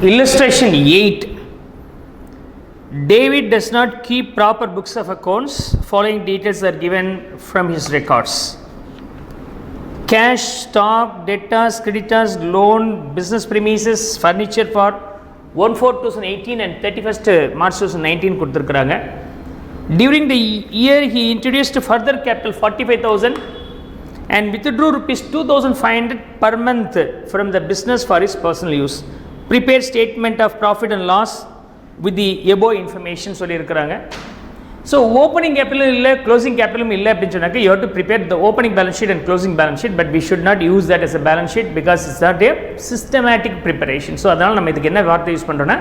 Illustration 8. David does not keep proper books of accounts. Following details are given from his records. Cash, stock, debtors, creditors, loan, business premises, furniture for 1/4/2018 and 31st March 2019 கொடுத்திருக்காங்க. During the year he introduced further capital 45,000 and withdrew rupees 2,500 per month from the business for his personal use. Prepare statement of profit and loss with the above information சொல்லியிருக்கிறாங்க. So opening கேபிட்டலும் இல்லை, closing கேபிட்டலும் இல்லை அப்படின்னு சொன்னாக்க you have to prepare the opening balance sheet and closing balance sheet, but we should not use that as a balance sheet because it's not a systematic preparation. So அதனால் நம்ம இதுக்கு என்ன வார்த்தை யூஸ் பண்ணுறோன்னா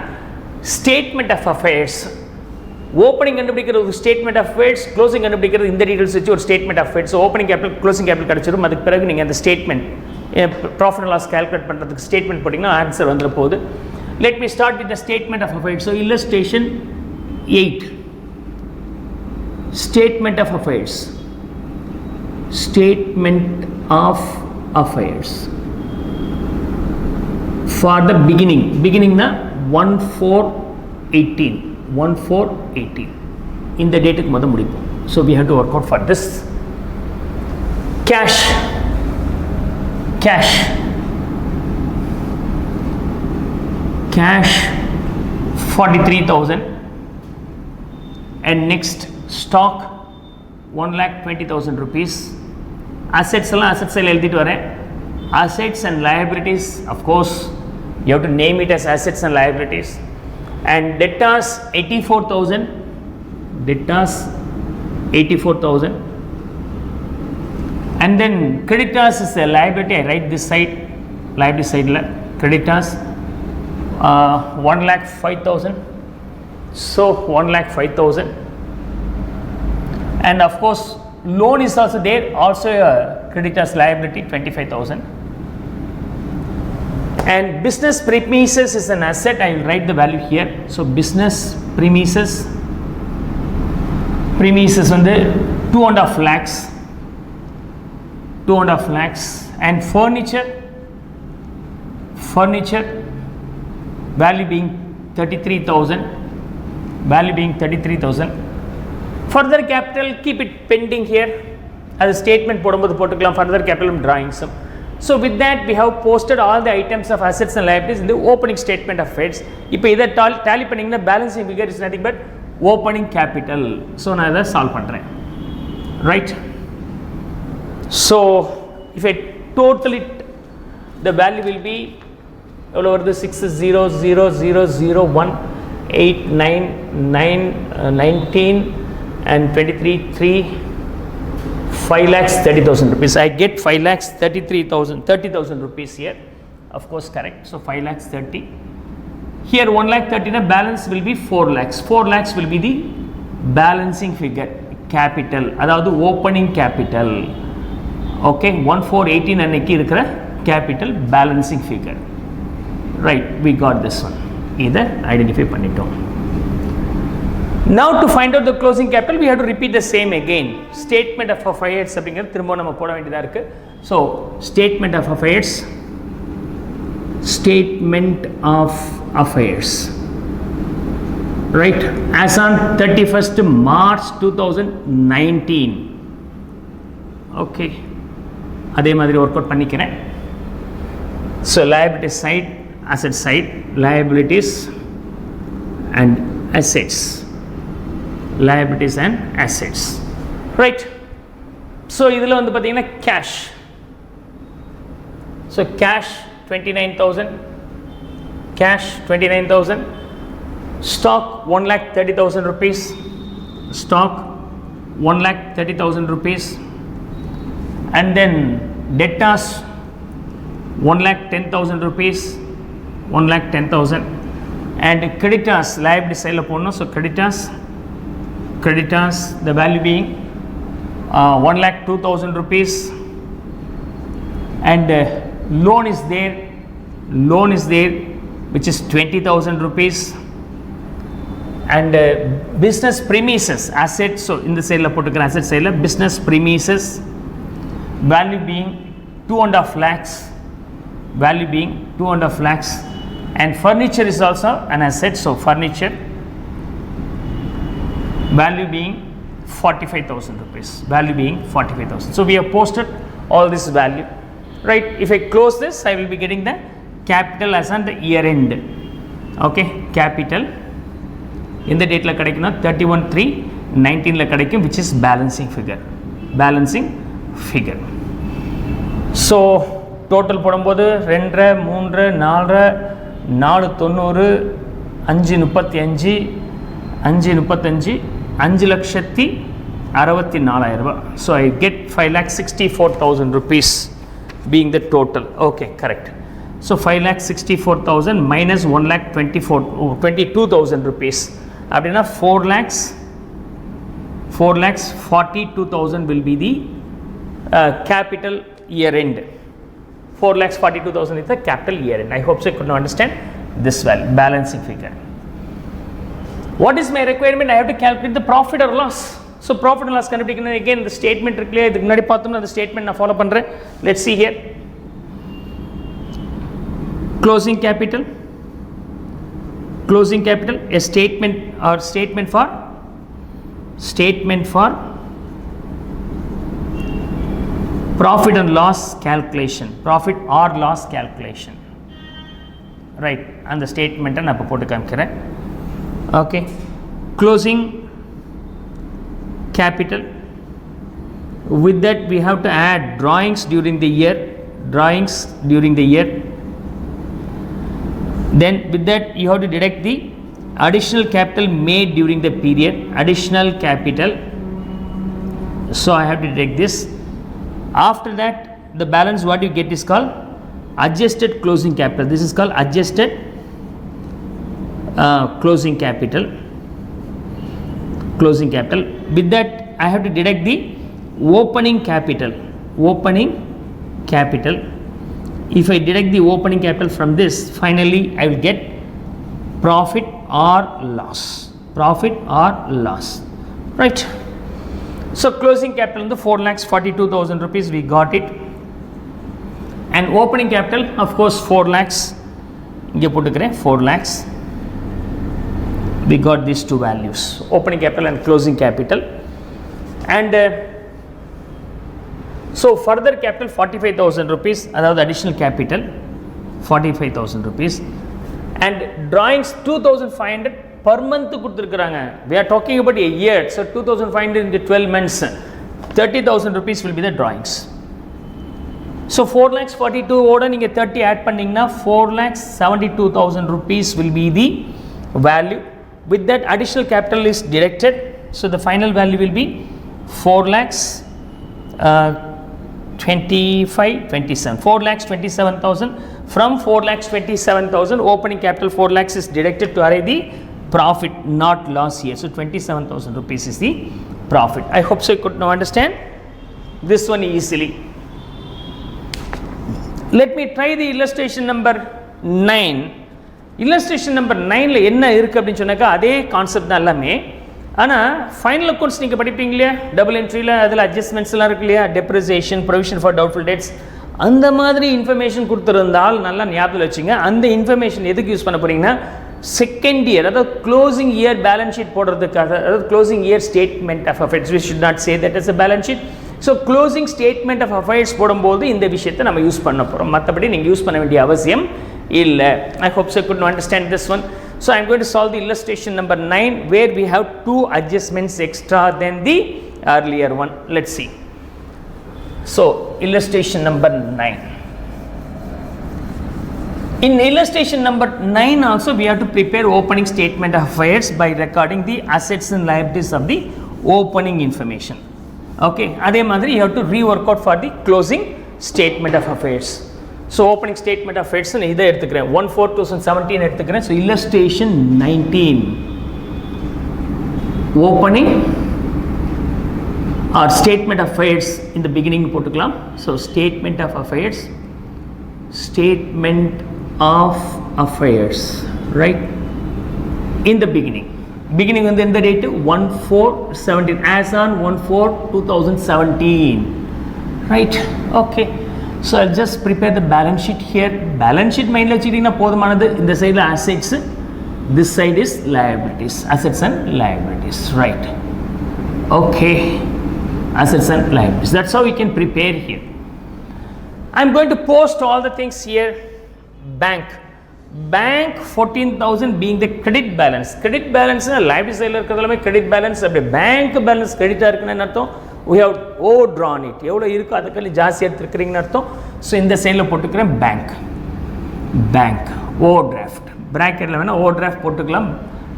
ஸ்டேட்மெண்ட் ஆஃப் அஃபேர்ஸ். ஓப்பனிங் கண்டுபிடிக்கிறது ஒரு statement of affairs, closing கண்டுபிடிக்கிறது இந்த டீட்டெயில்ஸ் வச்சு ஒரு statement of affairs. Opening capital closing capital கிடச்சிடும். அதுக்கு பிறகு நீங்கள் அந்த statement profit and loss calculate பண்ணுறதுக்கு ஸ்டேட்மெண்ட் போட்டிங்கன்னா ஆன்சர் வந்துட போகுது. Let me start with the statement of affairs. So illustration 8. Statement of affairs. Statement of affairs. For the beginning. Beginning na 1/4/18. 1/4/18. In the date mother mudipo. So we have to work out for this. Cash. Cash 43,000 and next stock 1,20,000 rupees. Assets alla assets la eludittu varen. Assets and liabilities, of course you have to name it as assets and liabilities. And debtors 84,000. Debtors 84,000. And then creditors is a liability. I write this side, liability side la creditors 1,05,000. So 1,05,000. And of course loan is also there, also a creditors liability 25,000. And business premises is an asset. I will write the value here. So business premises on the 2.5 lakhs. 2.5 lakhs. And furniture value being 33,000. Value being 33,000. Further capital, keep it pending here. As a statement போடும்போது போட்டுக்கலாம். Further capital drawing sum. So with that we have posted all the items of assets and liabilities in the opening statement of affairs. இப்போ இதை tally பண்ணிங்கன்னா balancing figure is nothing but opening capital. So நான் இதை solve பண்ணுறேன். Right? So if I total it, the value will be all over the 6,0,0,0,0,1, 8, 9, 9, 19 and 23, 3, 5,30,000 rupees. I get 5,33,000 rupees here. Of course correct. So 5,30,000. Here 1,30,000 balance will be 4 lakhs. 4 lakhs will be the balancing figure. Capital. அதாவது opening capital. Okay. 1/4/18 அன்னைக்கு இருக்கிற capital balancing figure. Right, we got this one. இதை identify பண்ணிட்டோம். Now to find out the closing capital we have to repeat the same again. Statement of affairs அப்படிங்கிறது திரும்ப நம்ம போட வேண்டியதாக இருக்கு. So statement of affairs. Statement of affairs. Right, as on 31st March 2019. Okay, அதே மாதிரி work out பண்ணிக்கிறேன். So liability side, asset side, liabilities and assets. Liabilities and assets. Right. So இதில் வந்து பார்த்தீங்கன்னா cash. So cash 29,000. Cash 29,000. Stock 1,30,000 rupees. Stock 1,30,000 rupees. And then debtors 1,10,000 rupees. 1,10,000. And creditors liability side போடணும். So creditors the value being 1,02,000 rupees. And loan is there which is 20,000 rupees. And business premises assets, so in the side போட்டுக்கிறேன் asset side business premises value being 2.5 lakhs. Value being 2.5 lakhs. and furniture is also an asset. So furniture value being 45,000 rupees, value being 45,000. So we have posted all this value, right? If I close this, I will be getting the capital as on the year end. Okay, capital in the date la kadikuna 31/3/19 la kadikum, which is balancing figure. So total போடும்போது 2 3 4 490 535 535 5,64,000 ரூபாய். So I get 5,64,000 rupees being the total. Okay, correct. So 5,64,000 minus 1,22,000 rupees. அப்படின்னா 4,42,000 will be the capital year end. 4,42,000 is the capital year end. I hope so you could understand this value, balancing figure. What is my requirement? I have to calculate the profit or loss. So profit or loss கண்டுபிடிக்கணும். Again the statement இருக்குல்லையா, இதுக்கு முன்னாடி பார்த்தோம்னா அந்த statement நான் follow பண்ணுறேன். Let's see here. Closing capital, a statement for profit and loss calculation, profit or loss calculation, right? And the statement நான் இப்போ போட்டு காமிக்கிறேன். Okay, closing capital, with that we have to add drawings during the year, then with that you have to deduct the additional capital made during the period, additional capital. So I have to deduct this. After that the balance what you get is called adjusted closing capital. This is called adjusted closing capital. With that I have to deduct the opening capital. If I deduct the opening capital from this, finally I will get profit or loss, right? So closing capital in the 4,42,000 rupees, we got it. And opening capital, of course, 4 lakhs. Inge potukren 4 lakhs. We got these two values, opening capital and closing capital. And so further capital 45,000 rupees, another additional capital 45,000 rupees, and drawings 2,500 per month கொடுத்திருக்காங்க. We are talking about a year, so 2,500 into 12 months, 30,000 rupees will be the drawings. So 4,42,000 ஓட நீங்க 30 add பண்ணீங்கன்னா 4,72,000 rupees will be the value. With that additional capital is deducted, so the final value will be 4,27,000. From 4,27,000 opening capital 4 lakhs is deducted to arrive the profit, not loss here. So 27,000 rupees is the profit. I hope so you could now understand this one easily. Let me try the illustration number 9. Illustration number 9 ல என்ன இருக்கு அப்படினு சொன்னாக்கா அதே concept தான் எல்லாமே. ஆனா final accounts நீங்க படிப்பீங்க இல்லையா, டபுள் என்ட்ரில அதுல அட்ஜஸ்ட்மெண்ட்ஸ் எல்லாம் இருக்கு இல்லையா, depreciation, provision for doubtful debts, அந்த மாதிரி இன்ஃபர்மேஷன் கொடுத்திருந்தால் நல்லா ஞாபகம் வச்சுங்க. அந்த இன்ஃபர்மேஷன் எதுக்கு யூஸ் பண்ண போறீங்கன்னா செகண்ட் இயர், அதாவது க்ளோசிங் இயர் பேலன்ஸ் ஷீட் போடுறதுக்காக, அதாவது closing year statement of affairs. we should not say that as a balance sheet. So closing statement of affairs போடும்போது இந்த விஷயத்தை நம்ம யூஸ் பண்ண போகிறோம், மற்றபடி நீங்கள் யூஸ் பண்ண வேண்டிய அவசியம் இல்லை. I hope so you could understand this one. So I am going to solve the illustration number 9 where we have two adjustments extra than the earlier one. Let's see. So illustration number 9. In illustration number 9 also we have to prepare opening statement of affairs by recording the assets and liabilities of the opening information. Okay, adhe madri you have to rework out for the closing statement of affairs. So opening statement of affairs நான் இதை எடுத்துக்கிறேன், 1/4/2017 எடுத்துக்கிறேன். So illustration 19, opening or statement of affairs in the beginning போட்டுக்கலாம். So statement of affairs, right, in the beginning வந்து எந்த date, 1/4/17, as on 1/4/2017, right? Okay, So I'll just prepare the balance sheet here. Balance sheet mind la vechittingna podumanadu. In the side la assets, this side is liabilities, assets and liabilities, right? Okay, assets and liabilities, that's how we can prepare here. I'm going to post all the things here. Bank 14,000 being the credit balance. Credit balance na liability side la irukradalame credit balance, apdi bank balance credit ah irukna artham, we have overdrawn it, evlo irukku adukku jaasti eduthirukkringa artham. So in the side la potukren bank overdraft, bracket la vena overdraft potukalam.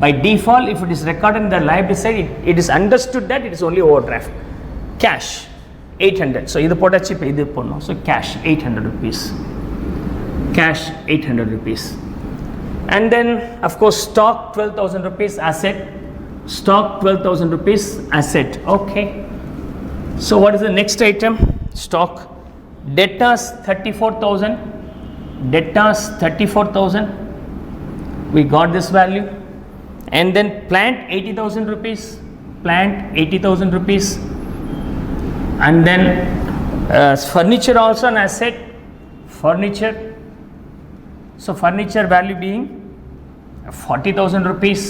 By default, if it is recorded in the liability side, it is understood that it is only overdraft. Cash 800, so idu potachi ipo idu ponnom. So cash 800 rupees, cash 800 rupees. And then of course stock 12,000 rupees asset, stock 12,000 rupees asset. Okay, so what is the next item? Stock. Debtors 34,000, debtors 34,000, we got this value. And then plant 80,000 rupees, plant 80,000 rupees. And then furniture also an asset, furniture. So furniture value being 40,000 rupees.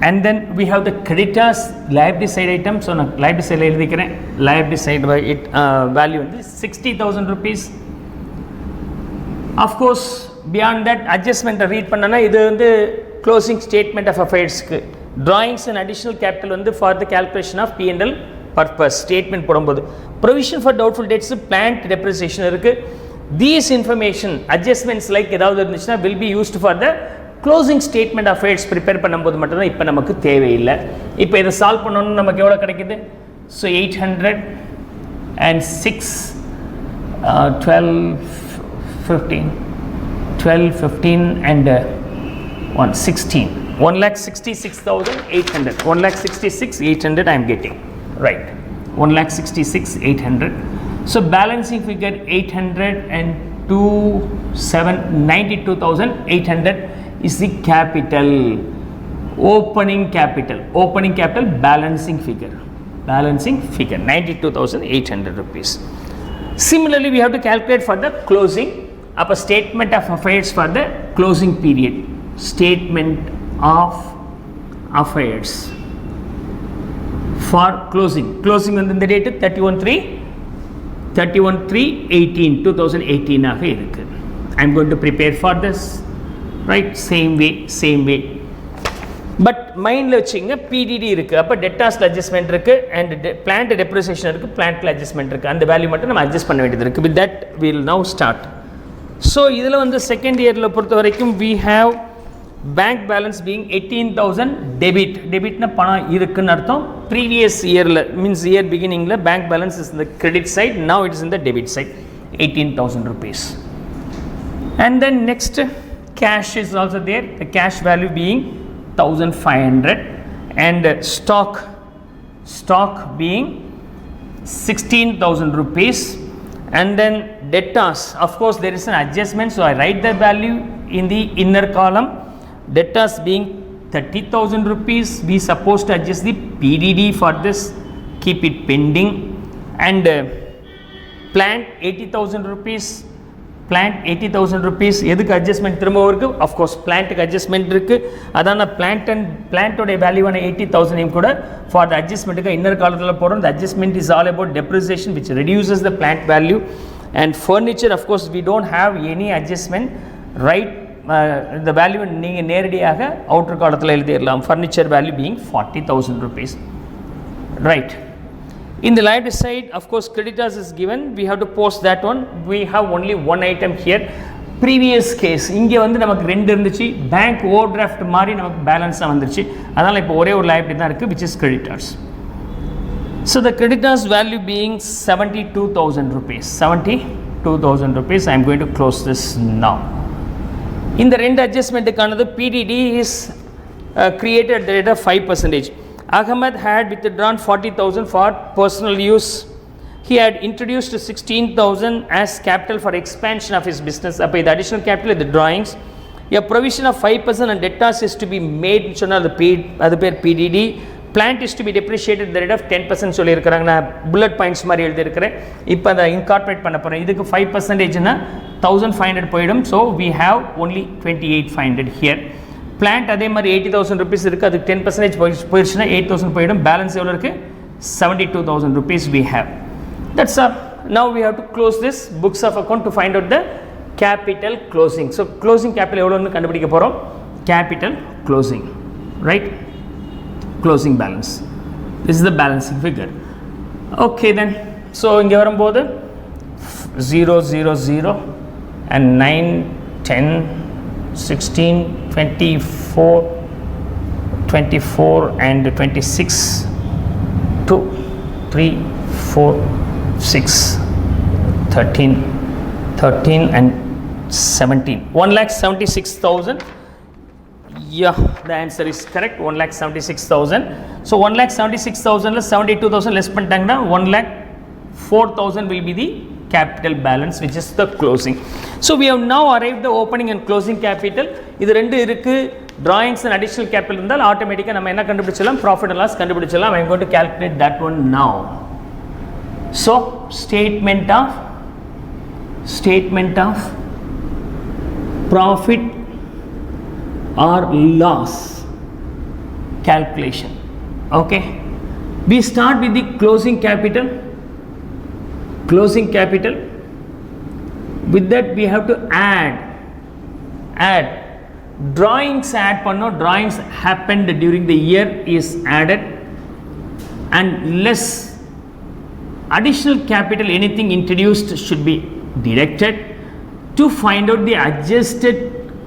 And then we have the creditors liability side item. So liability side liability side value is 60,000 rupees. Of course beyond that adjustment read பண்ணனா இது வந்து closing statement of affairs க்கு drawings and additional capital வந்து for the calculation of P&L purpose statement போடும்போது provision for doubtful debts plant depreciation இருக்கு. These information adjustments like ஏதாவது இருந்துச்சுனா will be used for the closing statement of affairs prepare பண்ணும்போது மட்டும் தான் இப்போ நமக்கு தேவையில்லை. இப்போ இதை சால்வ் பண்ணனும் நமக்கு எவ்வளவு கிடைக்குது? So 800 and 6 12 15 and 116, 1,66,800, 1,66,800 I am getting, right? 1,66,800. So balancing figure 92,800 is the capital, opening capital balancing figure 92,800 rupees. Similarly we have to calculate for the closing up a statement of affairs for the closing period. Statement of affairs for closing on the date 31/3/18 2018 ஆக இருக்கு. I am going to prepare for this, right? Same way but மைண்ட்ல வச்சிங்க PDD இருக்கு, அப்ப debtors adjustment இருக்கு and plant depreciation இருக்கு, plant adjustment இருக்கு. அந்த வேல்யூ மட்டும் நம்ம adjust பண்ண வேண்டியது இருக்கு. With that we will now start. So இதில் வந்து செகண்ட் இயரில் பொறுத்த வரைக்கும் we have bank balance being 18,000 debitனா பணம் இருக்குன்னு அர்த்தம். previous இயரில் means year beginningல bank balance is in the credit side, now it is in the debit side 18,000 rupees. And then next cash is also there, the cash value being 1,500 and stock being 16,000 rupees. And then debtors, of course there is an adjustment, so I write the value in the inner column. Debtors being 30,000 rupees, we supposed to adjust the PDD for this, keep it pending. And plant 80,000 rupees, plant 80,000 rupees எதுக்கு adjustment திரும்ப இருக்கு? Of course plant adjustment இருக்கு, அதான plant ஓட value ஆன 80,000 கூட for the adjustment inner column போறோம். The adjustment is all about depreciation which reduces the plant value. And furniture, of course we don't have any adjustment, right? The value நீங்க நேரடியாக outer column எழுதிடலாம். Furniture value being 40,000 rupees, right? In the liability side, of course creditors is given, we have to post that one. We have only one item here. Previous case இங்க வந்து நமக்கு ரெண்டு இருந்துச்சு, bank overdraft மாதிரி நமக்கு பேலன்ஸா வந்துருச்சு, அதனால இப்போ ஒரே ஒரு liability தான் இருக்கு which is creditors. So the creditors value being 72,000 rupees, 72,000 rupees. I am going to close this now. In the ரெண்டு adjustmentக்கானது PDD is created at the rate of 5%. Ahmed had withdrawn 40,000 for personal use. He had introduced 16,000 as capital for expansion of his business. Appo the additional capital the drawings, a provision of 5% and debtors is to be made. சொன்னா அது பேர் PDD. plant is to be depreciated at the rate of 10% சொல்லியிருக்கிறாங்க. நான் bullet points மாதிரி எழுதியிருக்கிறேன். இப்போ அதை incorporate பண்ண போகிறேன். இதுக்கு 5%னா 1500 போயிடும். So we have only 28,500 here. Plant அதே மாதிரி 80,000 rupees இருக்குது, அதுக்கு 10% போயிடுச்சுன்னா 8,000 போயிடும். பேலன்ஸ் எவ்வளோ இருக்குது? 72,000 rupees we have. That's all. Now we have to close this books of account to find out the capital closing. So closing capital எவ்வளோன்னு கண்டுபிடிக்க போகிறோம். Capital closing, right? Closing balance. This is the balancing figure. Okay then. So இங்கே வரும்போது 0, 0, 0 and 9, 10, 16, 24, 24 and 26, 2, 3, 4, 6, 13, 13 and 17. 1,76,000. Yeah, the answer is correct. 1,76,000. So 1,76,000 72,000 less பண்ணிட்டாங்கன்னா 1,04,000 will be the capital balance, which is the closing. So we have now arrived the opening and closing capital. இது ரெண்டு இருக்கு. drawings and additional capital இருந்தால் ஆட்டோமேட்டிக்காக நம்ம என்ன கண்டுபிடிச்சலாம்? profit and loss கண்டுபிடிச்சலாம். I am going to calculate that one now. So statement of profit or loss calculation. Okay, we start with the closing capital. With that we have to add drawings. Add panno, drawings happened during the year is added, and less additional capital, anything introduced should be deducted to find out the adjusted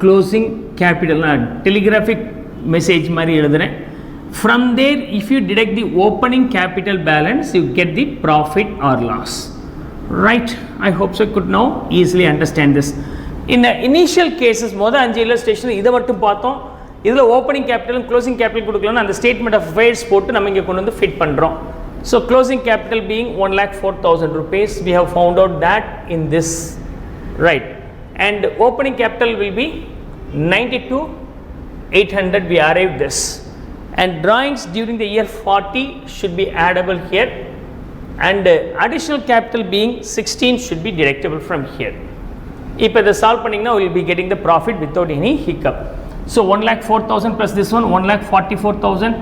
closing capital. Telegraphic message mari eludren. From there, if you deduct the opening capital balance, you get the profit or loss. Right? I hope so you could now easily understand this. In the initial cases, மொத 5 illustration இதை மட்டும் பார்த்தோம். இதில் opening கேபிட்டலும் closing capital கொடுக்கலன்னா அந்த statement of affairs போட்டு நம்ம இங்கே கொண்டு வந்து ஃபிட் பண்ணுறோம். So closing capital being 1,04,000 rupees, we have found out that in this, right? And opening capital will be 92,800. We arrived this. And drawings during the year 40 should be addable here, and additional capital being 16 should be deductible from here. If the solve பண்ணிங்கன்னா we will be getting the profit without any hiccup. So 1,04,000 plus this one 1,44,000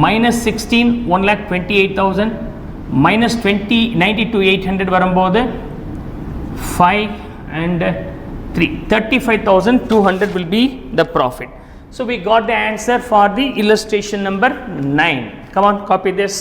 minus 16 1,28,000 minus 20 92,800 வரும்போது 5 and 3 35,200 will be the profit. So we got the answer for the illustration number 9. Come on, copy this.